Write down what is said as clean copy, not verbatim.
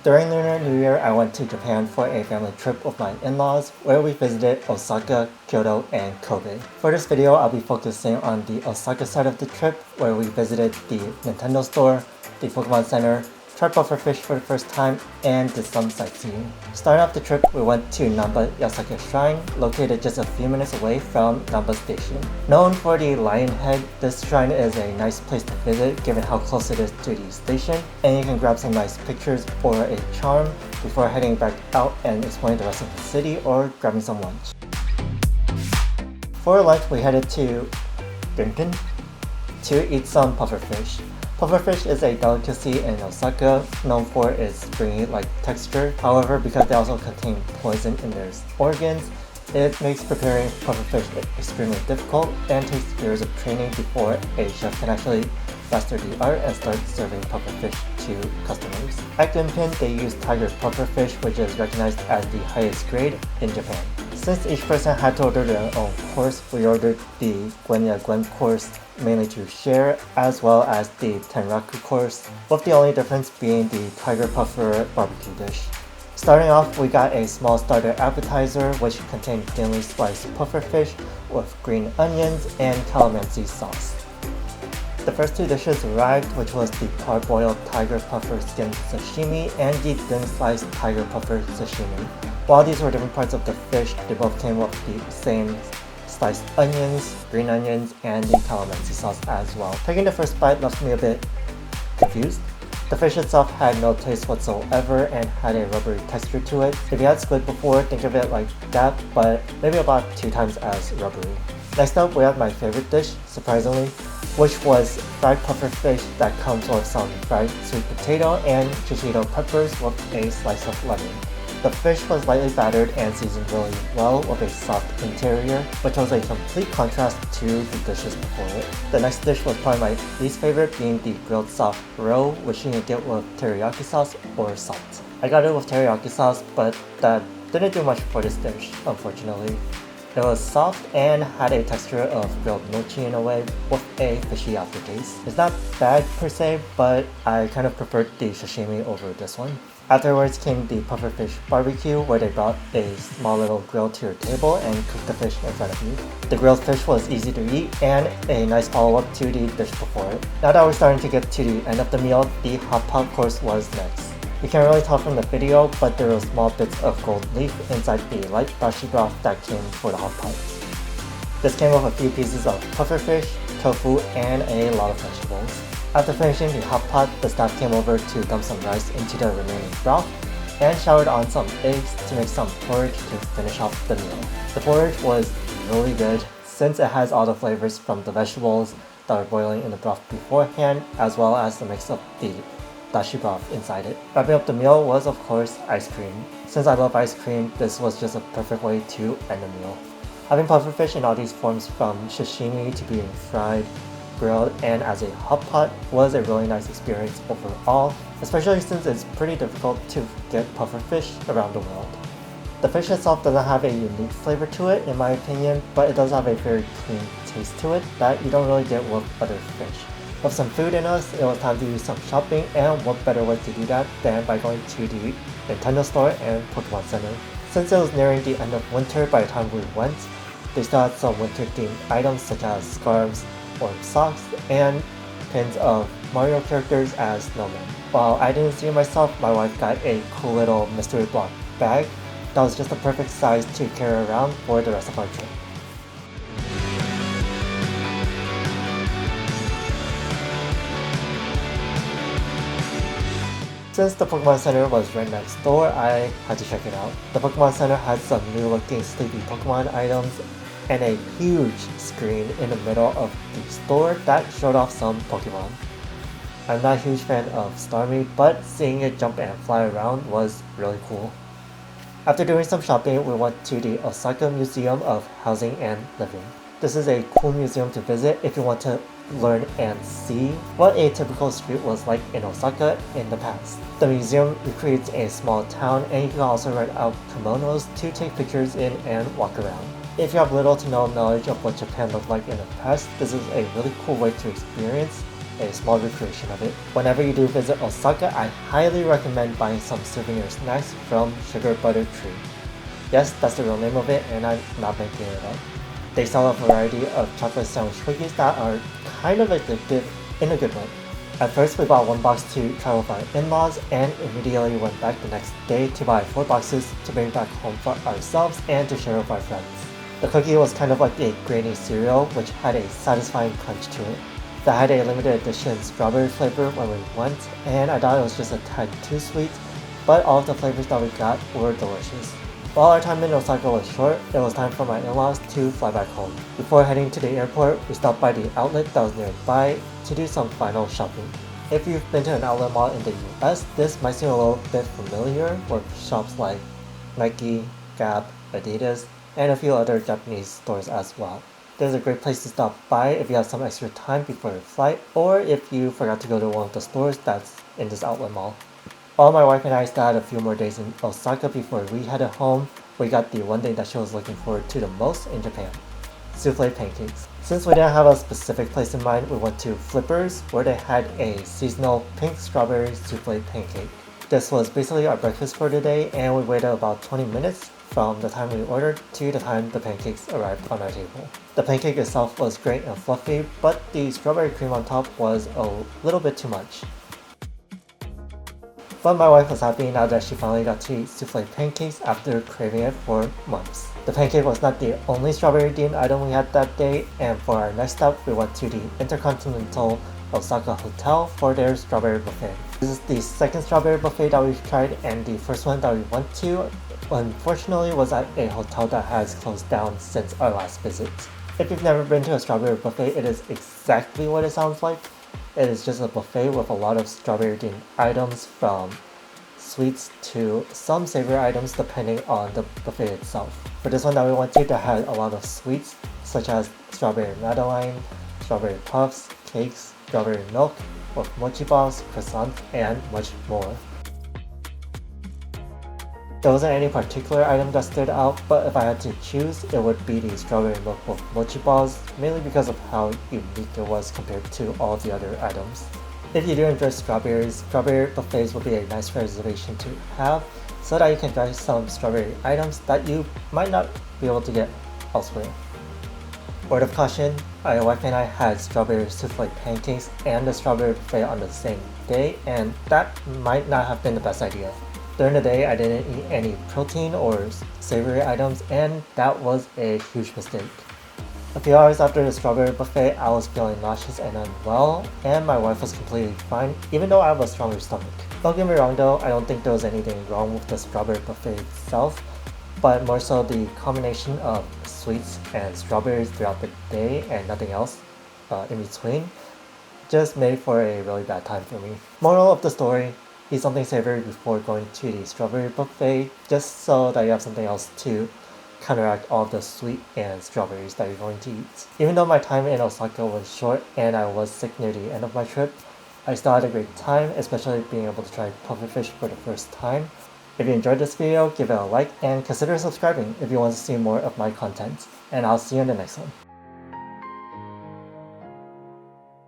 During Lunar New Year, I went to Japan for a family trip with my in-laws where we visited Osaka, Kyoto, and Kobe. For this video, I'll be focusing on the Osaka side of the trip where we visited the Nintendo store, the Pokemon Center, tried pufferfish for the first time, and did some sightseeing. Starting off the trip, we went to Namba Yasaka Shrine, located just a few minutes away from Namba Station. Known for the lion head, this shrine is a nice place to visit given how close it is to the station, and you can grab some nice pictures or a charm before heading back out and exploring the rest of the city or grabbing some lunch. For lunch, we headed to Rinken to eat some pufferfish. Pufferfish is a delicacy in Osaka, known for its springy-like texture. However, because they also contain poison in their organs, it makes preparing pufferfish extremely difficult and takes years of training before a chef can actually master the art and start serving pufferfish to customers. At Gunpin, they use tiger pufferfish, which is recognized as the highest grade in Japan. Since each person had to order their own course, we ordered the Gwenya Gwen course mainly to share, as well as the Tenraku course, with the only difference being the tiger puffer barbecue dish. Starting off, we got a small starter appetizer which contained thinly sliced pufferfish with green onions and calamansi sauce. The first two dishes arrived, which was the parboiled tiger puffer skin sashimi and the thin sliced tiger puffer sashimi. While these were different parts of the fish, they both came with the same sliced onions, green onions, and the calamansi sauce as well. Taking the first bite left me a bit confused. The fish itself had no taste whatsoever and had a rubbery texture to it. If you had squid before, think of it like that, but maybe about 2 times as rubbery. Next up, we have my favorite dish, surprisingly, which was fried pufferfish that comes with some fried sweet potato and shishito peppers with a slice of lemon. The fish was lightly battered and seasoned really well with a soft interior, which was a complete contrast to the dishes before it. The next dish was probably my least favorite, being the grilled soft roe, which you can get with teriyaki sauce or salt. I got it with teriyaki sauce, but that didn't do much for this dish, unfortunately. It was soft and had a texture of grilled mochi in a way, with a fishy aftertaste. It's not bad per se, but I kind of preferred the sashimi over this one. Afterwards came the pufferfish barbecue, where they brought a small little grill to your table and cooked the fish in front of you. The grilled fish was easy to eat and a nice follow-up to the dish before it. Now that we're starting to get to the end of the meal, the hot pot course was next. You can't really tell from the video, but there were small bits of gold leaf inside the light dashi broth that came for the hot pot. This came with a few pieces of pufferfish, tofu, and a lot of vegetables. After finishing the hot pot, the staff came over to dump some rice into the remaining broth and showered on some eggs to make some porridge to finish off the meal. The porridge was really good since it has all the flavors from the vegetables that were boiling in the broth beforehand, as well as the mix of the dashi broth inside it. Wrapping up the meal was, of course, ice cream. Since I love ice cream, this was just a perfect way to end the meal. Having pufferfish in all these forms, from sashimi to being fried, grilled, and as a hot pot, was a really nice experience overall, especially since it's pretty difficult to get pufferfish around the world. The fish itself doesn't have a unique flavor to it, in my opinion, but it does have a very clean taste to it that you don't really get with other fish. With some food in us, it was time to do some shopping, and what better way to do that than by going to the Nintendo store and Pokemon Center. Since it was nearing the end of winter by the time we went, they still had some winter-themed items such as scarves, or socks, and pins of Mario characters as snowmen. While I didn't see it myself, my wife got a cool little mystery block bag that was just the perfect size to carry around for the rest of our trip. Since the Pokemon Center was right next door, I had to check it out. The Pokemon Center had some new looking sleepy Pokemon items and a huge screen in the middle of the store that showed off some Pokemon. I'm not a huge fan of Starmie, but seeing it jump and fly around was really cool. After doing some shopping, we went to the Osaka Museum of Housing and Living. This is a cool museum to visit if you want to learn and see what a typical street was like in Osaka in the past. The museum recreates a small town, and you can also rent out kimonos to take pictures in and walk around. If you have little to no knowledge of what Japan looked like in the past, this is a really cool way to experience a small recreation of it. Whenever you do visit Osaka, I highly recommend buying some souvenir snacks from Sugar Butter Tree. Yes, that's the real name of it, and I'm not making it up. They sell a variety of chocolate sandwich cookies that are kind of addictive in a good way. At first, we bought one box to try with our in-laws and immediately went back the next day to buy 4 boxes to bring back home for ourselves and to share with our friends. The cookie was kind of like a grainy cereal, which had a satisfying crunch to it. That had a limited edition strawberry flavor when we went, and I thought it was just a tad too sweet, but all of the flavors that we got were delicious. While our time in Osaka was short, it was time for my in-laws to fly back home. Before heading to the airport, we stopped by the outlet that was nearby to do some final shopping. If you've been to an outlet mall in the US, this might seem a little bit familiar with shops like Nike, Gap, Adidas, and a few other Japanese stores as well. This is a great place to stop by if you have some extra time before your flight, or if you forgot to go to one of the stores that's in this outlet mall. While my wife and I still had a few more days in Osaka before we headed home, we got the one thing that she was looking forward to the most in Japan: souffle pancakes. Since we didn't have a specific place in mind, we went to Flippers, where they had a seasonal pink strawberry souffle pancake. This was basically our breakfast for the day, and we waited about 20 minutes from the time we ordered to the time the pancakes arrived on our table. The pancake itself was great and fluffy, but the strawberry cream on top was a little bit too much. But my wife was happy now that she finally got to eat souffle pancakes after craving it for months. The pancake was not the only strawberry themed item we had that day, and for our next stop, we went to the Intercontinental Osaka Hotel for their strawberry buffet. This is the second strawberry buffet that we've tried, and the first one that we went to, unfortunately, was at a hotel that has closed down since our last visit. If you've never been to a strawberry buffet, it is exactly what it sounds like. It is just a buffet with a lot of strawberry themed items, from sweets to some savory items depending on the buffet itself. For this one that we went to, that had a lot of sweets such as strawberry madeleine, strawberry puffs, cakes, strawberry milk, with mochi balls, croissants, and much more. There wasn't any particular item that stood out, but if I had to choose, it would be the strawberry milk with mochi balls, mainly because of how unique it was compared to all the other items. If you do enjoy strawberries, strawberry buffets will be a nice reservation to have, so that you can try some strawberry items that you might not be able to get elsewhere. Word of caution, my wife and I had strawberry souffle pancakes and the strawberry buffet on the same day, and that might not have been the best idea. During the day, I didn't eat any protein or savory items, and that was a huge mistake. A few hours after the strawberry buffet, I was feeling nauseous and unwell, and my wife was completely fine, even though I have a stronger stomach. Don't get me wrong though, I don't think there was anything wrong with the strawberry buffet itself, but more so the combination of sweets and strawberries throughout the day and nothing else in between just made for a really bad time for me. Moral of the story: eat something savory before going to the strawberry buffet, just so that you have something else to counteract all the sweet and strawberries that you're going to eat. Even though my time in Osaka was short and I was sick near the end of my trip, I still had a great time, especially being able to try pufferfish for the first time. If you enjoyed this video, give it a like and consider subscribing if you want to see more of my content. And I'll see you in the next one.